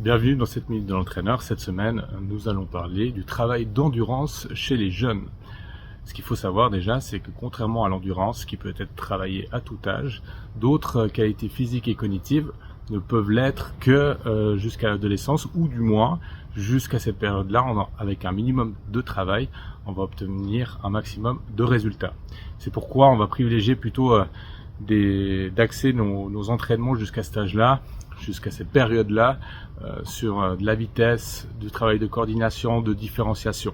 Bienvenue dans cette minute de l'entraîneur. Cette semaine, nous allons parler du travail d'endurance chez les jeunes. Ce qu'il faut savoir déjà, c'est que contrairement à l'endurance, qui peut être travaillée à tout âge, d'autres qualités physiques et cognitives ne peuvent l'être que jusqu'à l'adolescence, ou du moins jusqu'à cette période-là, avec un minimum de travail, on va obtenir un maximum de résultats. C'est pourquoi on va privilégier plutôt d'axer nos entraînements jusqu'à cet âge-là, jusqu'à cette période-là, sur de la vitesse, du travail de coordination, de différenciation.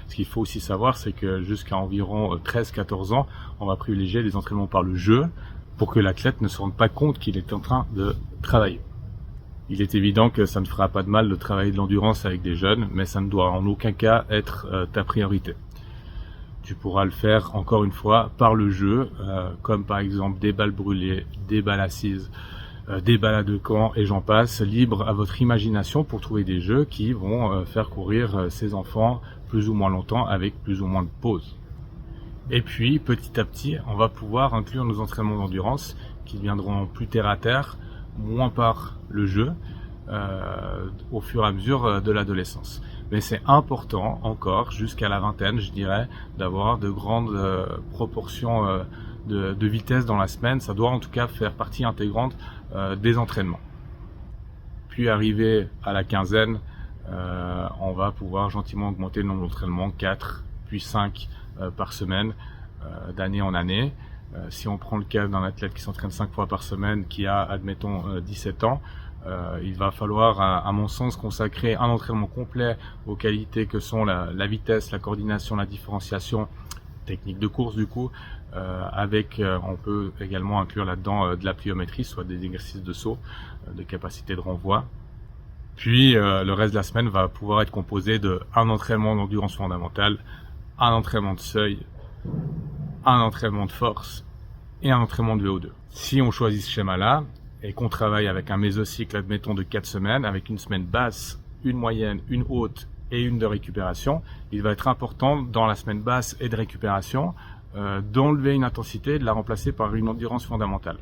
Ce qu'il faut aussi savoir, c'est que jusqu'à environ 13-14 ans, on va privilégier les entraînements par le jeu pour que l'athlète ne se rende pas compte qu'il est en train de travailler. Il est évident que ça ne fera pas de mal de travailler de l'endurance avec des jeunes, mais ça ne doit en aucun cas être ta priorité. Tu pourras le faire, encore une fois, par le jeu, comme par exemple des balles brûlées, des balles assises, des balades de camp et j'en passe, libre à votre imagination pour trouver des jeux qui vont faire courir ces enfants plus ou moins longtemps avec plus ou moins de pauses. Et puis, petit à petit, on va pouvoir inclure nos entraînements d'endurance qui viendront plus terre à terre, moins par le jeu, au fur et à mesure de l'adolescence. Mais c'est important encore, jusqu'à la vingtaine, je dirais, d'avoir de grandes proportions de vitesse dans la semaine. Ça doit en tout cas faire partie intégrante des entraînements. Puis arrivé à la quinzaine, on va pouvoir gentiment augmenter le nombre d'entraînements, 4 puis 5 par semaine, d'année en année. Si on prend le cas d'un athlète qui s'entraîne 5 fois par semaine, qui a, admettons, 17 ans, il va falloir, à mon sens, consacrer un entraînement complet aux qualités que sont la vitesse, la coordination, la différenciation, technique de course du coup, on peut également inclure là-dedans de la pliométrie, soit des exercices de saut, de capacité de renvoi. Puis le reste de la semaine va pouvoir être composé de un entraînement d'endurance fondamentale, un entraînement de seuil, un entraînement de force et un entraînement de VO2. Si on choisit ce schéma-là et qu'on travaille avec un mésocycle, admettons, de 4 semaines, avec une semaine basse, une moyenne, une haute et une de récupération, il va être important dans la semaine basse et de récupération d'enlever une intensité et de la remplacer par une endurance fondamentale.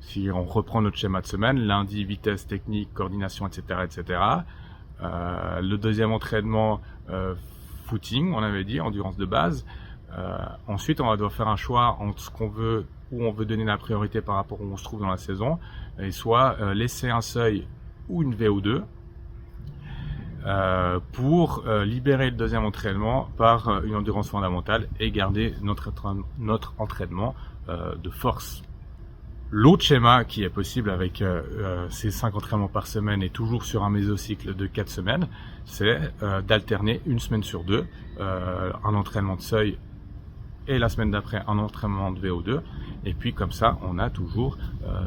Si on reprend notre schéma de semaine, lundi, vitesse, technique, coordination, etc., etc. Le deuxième entraînement, footing, on avait dit, endurance de base. Ensuite, on va devoir faire un choix entre ce qu'on veut, où on veut donner la priorité par rapport à où on se trouve dans la saison, et soit laisser un seuil ou une VO2 pour libérer le deuxième entraînement par une endurance fondamentale et garder notre entraînement de force. L'autre schéma qui est possible avec ces 5 entraînements par semaine et toujours sur un mésocycle de 4 semaines, c'est d'alterner une semaine sur deux, un entraînement de seuil et la semaine d'après un entraînement de VO2. Et puis comme ça, on a toujours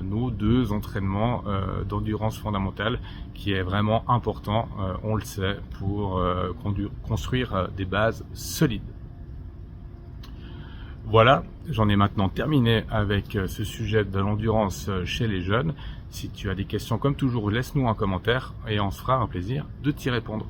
nos 2 entraînements d'endurance fondamentale qui est vraiment important, on le sait, pour construire des bases solides. Voilà, j'en ai maintenant terminé avec ce sujet de l'endurance chez les jeunes. Si tu as des questions, comme toujours, laisse-nous un commentaire et on se fera un plaisir de t'y répondre.